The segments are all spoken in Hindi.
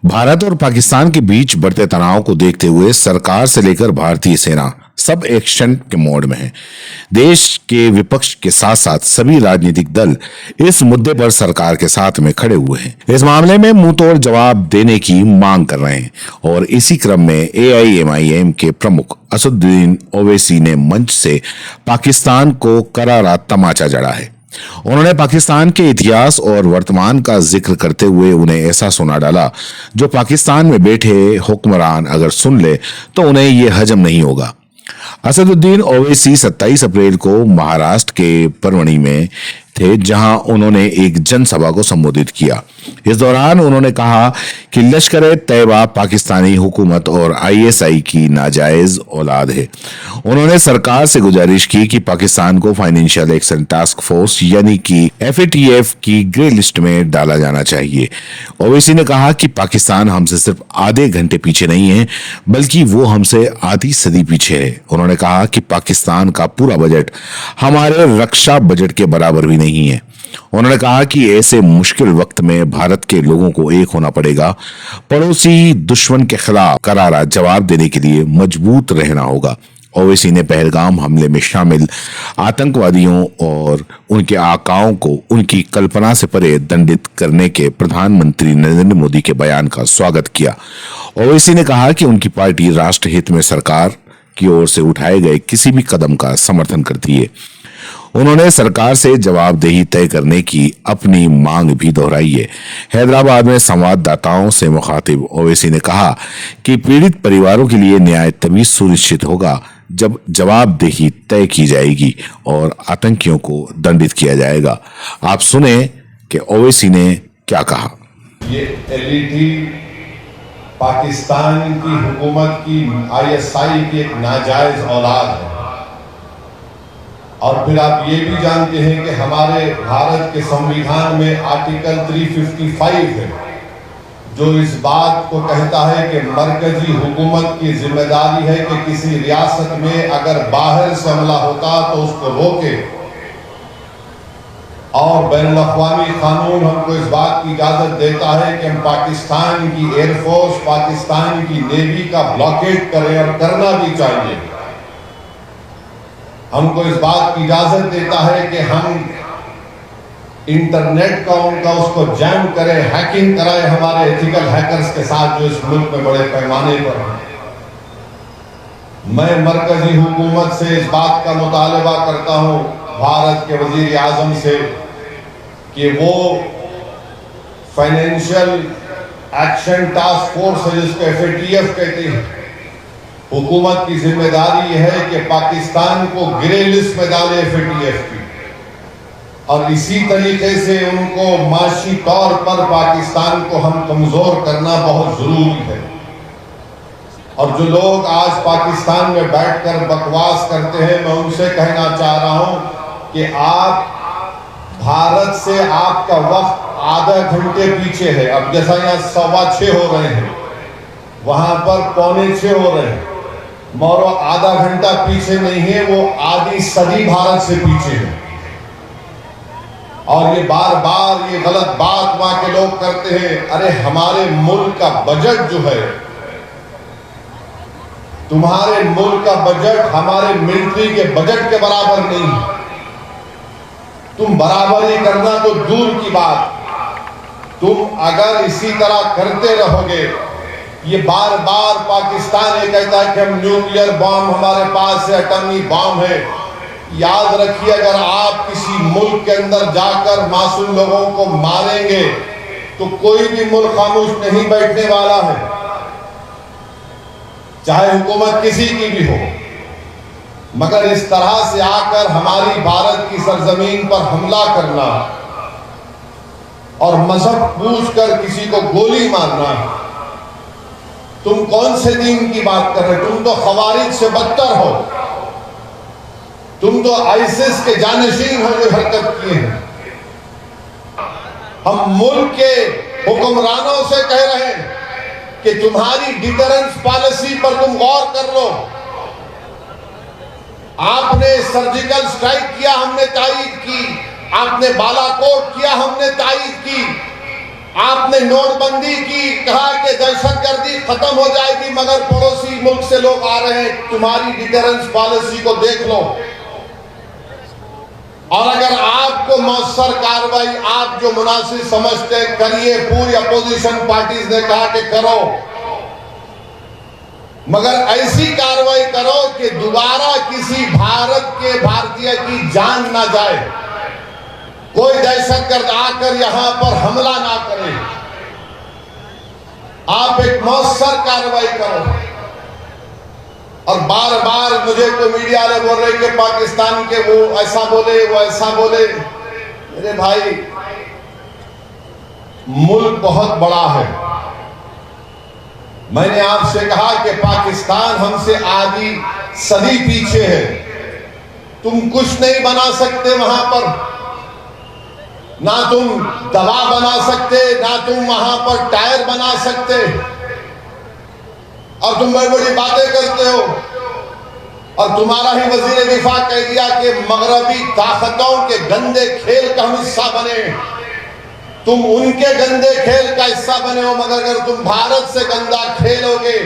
भारत और पाकिस्तान के बीच बढ़ते तनाव को देखते हुए सरकार से लेकर भारतीय सेना सब एक्शन के मोड में है। देश के विपक्ष के साथ साथ सभी राजनीतिक दल इस मुद्दे पर सरकार के साथ में खड़े हुए हैं। इस मामले में मुंहतोड़ जवाब देने की मांग कर रहे हैं और इसी क्रम में AIMIM के प्रमुख असदुद्दीन ओवैसी ने मंच से पाकिस्तान को करारा तमाचा जड़ा है। उन्होंने पाकिस्तान के इतिहास और वर्तमान का जिक्र करते हुए उन्हें ऐसा सुना डाला जो पाकिस्तान में बैठे हुक्मरान अगर सुन ले तो उन्हें ये हजम नहीं होगा। असदुद्दीन ओवैसी 27 अप्रैल को महाराष्ट्र के परवणी में थे, जहां उन्होंने एक जनसभा को संबोधित किया। इस दौरान उन्होंने कहा कि लश्कर तैयबा पाकिस्तानी हुकूमत और ISI की नाजायज औलाद है। उन्होंने सरकार से गुजारिश की कि पाकिस्तान को फाइनेंशियल एक्शन टास्क फोर्स यानी कि FATF की ग्रे लिस्ट में डाला जाना चाहिए। ओवैसी ने कहा कि पाकिस्तान हमसे सिर्फ आधे घंटे पीछे नहीं है, बल्कि वो हमसे आधी सदी पीछे है। उन्होंने कहा कि पाकिस्तान का पूरा बजट हमारे रक्षा बजट के बराबर भी नहीं है। उन्होंने कहा कि ऐसे मुश्किल वक्त में भारत के लोगों को एक होना पड़ेगा। पड़ोसी दुश्मन के खिलाफ करारा जवाब देने के लिए मजबूत रहना होगा। ओवैसी ने पहलगाम हमले में शामिल आतंकवादियों और उनके आकाओं को उनकी कल्पना से परे दंडित करने के प्रधानमंत्री नरेंद्र मोदी के बयान का स्वागत किया। ओवैसी ने कहा कि उनकी पार्टी राष्ट्रहित में सरकार की ओर से उठाए गए किसी भी कदम का समर्थन करती है। उन्होंने सरकार से जवाबदेही तय करने की अपनी मांग भी दोहराई है। हैदराबाद में संवाददाताओं से मुखातिब ओवैसी ने कहा कि पीड़ित परिवारों के लिए न्याय तभी सुनिश्चित होगा जब जवाबदेही तय की जाएगी और आतंकियों को दंडित किया जाएगा। आप सुने कि ओवैसी ने क्या कहा। ये LET पाकिस्तान की हुकूमत की ISI की एक नाजायज औलाद है। और फिर आप ये भी जानते हैं कि हमारे भारत के संविधान में आर्टिकल 355 है जो इस बात को कहता है कि मरकजी हुकूमत की जिम्मेदारी है कि किसी रियासत में अगर बाहर से हमला होता तो उसको रोके, और बैनुल-अक़वामी कानून हमको इस बात की इजाजत देता है कि हम पाकिस्तान की एयरफोर्स, पाकिस्तान की नेवी का ब्लॉकेट करें और करना भी चाहिए। हमको इस बात की इजाजत देता है कि हम इंटरनेट का उनका उसको जैम करें, हैकिंग कराएं हमारे एथिकल हैकर्स के साथ जो इस मुल्क में बड़े पैमाने पर हैं। मैं मरकजी हुकूमत से इस बात का मुतालबा करता हूं, भारत के वजीर आजम से, कि वो फाइनेंशियल एक्शन टास्क फोर्स है जिसको FATF कहते हैं, हुकूमत की जिम्मेदारी है कि पाकिस्तान को ग्रे लिस्ट में डाले FATF की, और इसी तरीके से उनको माशी तौर पर पाकिस्तान को हम कमजोर करना बहुत जरूरी है। और जो लोग आज पाकिस्तान में बैठकर बकवास करते हैं, मैं उनसे कहना चाह रहा हूं कि आप भारत से आपका वक्त आधा घंटे पीछे है। अब जैसा यहाँ 6:15 हो रहे हैं, वहां पर 6:45 हो रहे हैं, मौरो आधा घंटा पीछे नहीं है, वो आधी सदी भारत से पीछे है। और ये बार बार ये गलत बात वहां के लोग करते हैं, अरे हमारे मुल्क का बजट जो है, तुम्हारे मुल्क का बजट हमारे मिलिट्री के बजट के बराबर नहीं है। तुम बराबरी करना तो दूर की बात, तुम अगर इसी तरह करते रहोगे, ये बार बार पाकिस्तान ये कहता है कि हम न्यूक्लियर बॉम्ब हमारे पास है, एटमी बॉम्ब है। याद रखिए, अगर आप किसी मुल्क के अंदर जाकर मासूम लोगों को मारेंगे तो कोई भी मुल्क खामोश नहीं बैठने वाला है, चाहे हुकूमत किसी की भी हो। मगर इस तरह से आकर हमारी भारत की सरजमीन पर हमला करना और मजहब पूछकर किसी को गोली मारना, तुम कौन से दीन की बात कर रहे हो? तुम तो खवारिज से बदतर हो, तुम तो ISIS के जानशीन हो जो हरकत किए हैं। हम मुल्क के हुक्मरानों से कह रहे हैं कि तुम्हारी डिटरेंस पॉलिसी पर तुम गौर कर लो। आपने सर्जिकल स्ट्राइक किया, हमने तायीद की। आपने बालाकोट किया, हमने तायीद की। आपने नोटबंदी की, कहा कि खत्म हो जाएगी, मगर पड़ोसी मुल्क से लोग आ रहे हैं, तुम्हारी डिटरेंस पॉलिसी को देख लो। और अगर आपको मौसर कार्रवाई आप जो मुनासिब समझते करिए, पूरी अपोजिशन पार्टीज ने कहा कि करो, मगर ऐसी कार्रवाई करो कि दोबारा किसी भारत के भारतीय की जान ना जाए, कोई दहशतगर्द आकर यहां पर हमला ना करे। आप एक मौसर कार्रवाई करो। और बार बार मुझे तो मीडिया वाले बोल रहे कि पाकिस्तान के वो ऐसा बोले, वो ऐसा बोले। मेरे भाई, मुल्क बहुत बड़ा है। मैंने आपसे कहा कि पाकिस्तान हमसे आधी सदी पीछे है। तुम कुछ नहीं बना सकते वहां पर, ना तुम दवा बना सकते, ना तुम वहां पर टायर बना सकते, और तुम बड़ी बड़ी बातें करते हो। और तुम्हारा ही वजीर दिफा कह दिया कि मगरबी ताकतों के गंदे खेल का हम हिस्सा बने। तुम उनके गंदे खेल का हिस्सा बने हो, मगर अगर तुम भारत से गंदा खेलोगे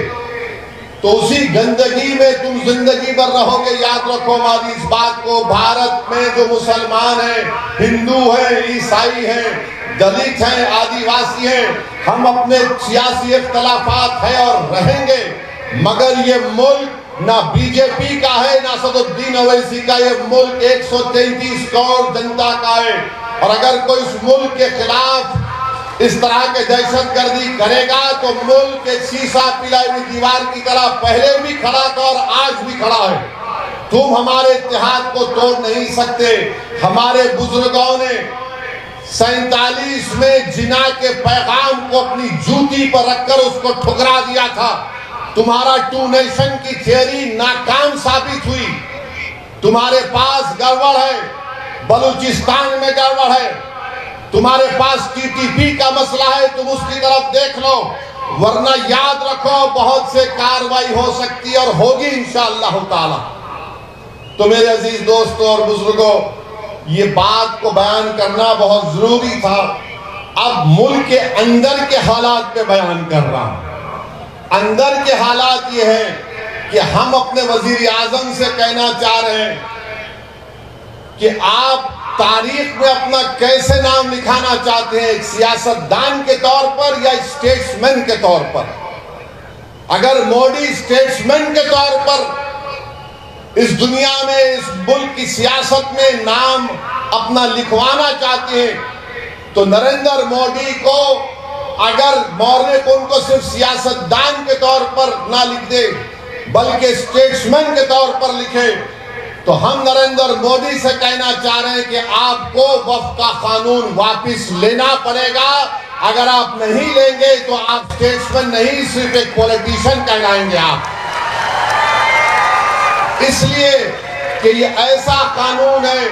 तो उसी गंदगी में तुम जिंदगी भर रहोगे। याद रखो हमारी इस बात को, भारत में जो मुसलमान हैं, हिंदू हैं, ईसाई हैं, दलित हैं, आदिवासी हैं, हम अपने सियासी इख्तलाफात है और रहेंगे, मगर ये मुल्क ना बीजेपी का है ना सदुद्दीन ओवैसी का। ये मुल्क 133 करोड़ जनता का है। और अगर कोई इस मुल्क के खिलाफ इस तरह के दहशतगर्दी करेगा तो मुल्क एक शीशा पिलाई हुई दीवार की तरह पहले भी खड़ा था और आज भी खड़ा है। तुम हमारे इत्तेहाद को तोड़ नहीं सकते। हमारे बुजुर्गों ने 47 में जिना के पैगाम को अपनी जूती पर रखकर उसको ठुकरा दिया था। तुम्हारा टू नेशन की थियरी नाकाम साबित हुई। तुम्हारे पास गड़बड़ है, बलूचिस्तान में गड़बड़ है, तुम्हारे पास टीटीपी का मसला है, तुम उसकी तरफ देख लो, वरना याद रखो बहुत से कार्रवाई हो सकती है और होगी इंशाअल्लाह ताला। तो मेरे अजीज दोस्तों और बुजुर्गों, ये बात को बयान करना बहुत जरूरी था। अब मुल्क के अंदर के हालात पे बयान कर रहा हूं। अंदर के हालात ये हैं कि हम अपने वजीर आजम से कहना चाह रहे हैं कि आप तारीख में अपना कैसे नाम लिखाना चाहते हैं, एक सियासतदान के तौर पर या स्टेट्समैन के तौर पर। अगर मोदी स्टेट्समैन के तौर पर इस दुनिया में, इस मुल्क की सियासत में नाम अपना लिखवाना चाहते हैं तो नरेंद्र मोदी को, अगर मौर्य को उनको सिर्फ सियासतदान के तौर पर ना लिख दे बल्कि स्टेट्समैन के तौर पर लिखे, तो हम नरेंद्र मोदी से कहना चाह रहे हैं कि आपको वक्फ का कानून वापस लेना पड़ेगा। अगर आप नहीं लेंगे तो आप स्टेट्समैन नहीं, सिर्फ एक पॉलिटिशियन कहलाएंगे आप। इसलिए कि ये ऐसा कानून है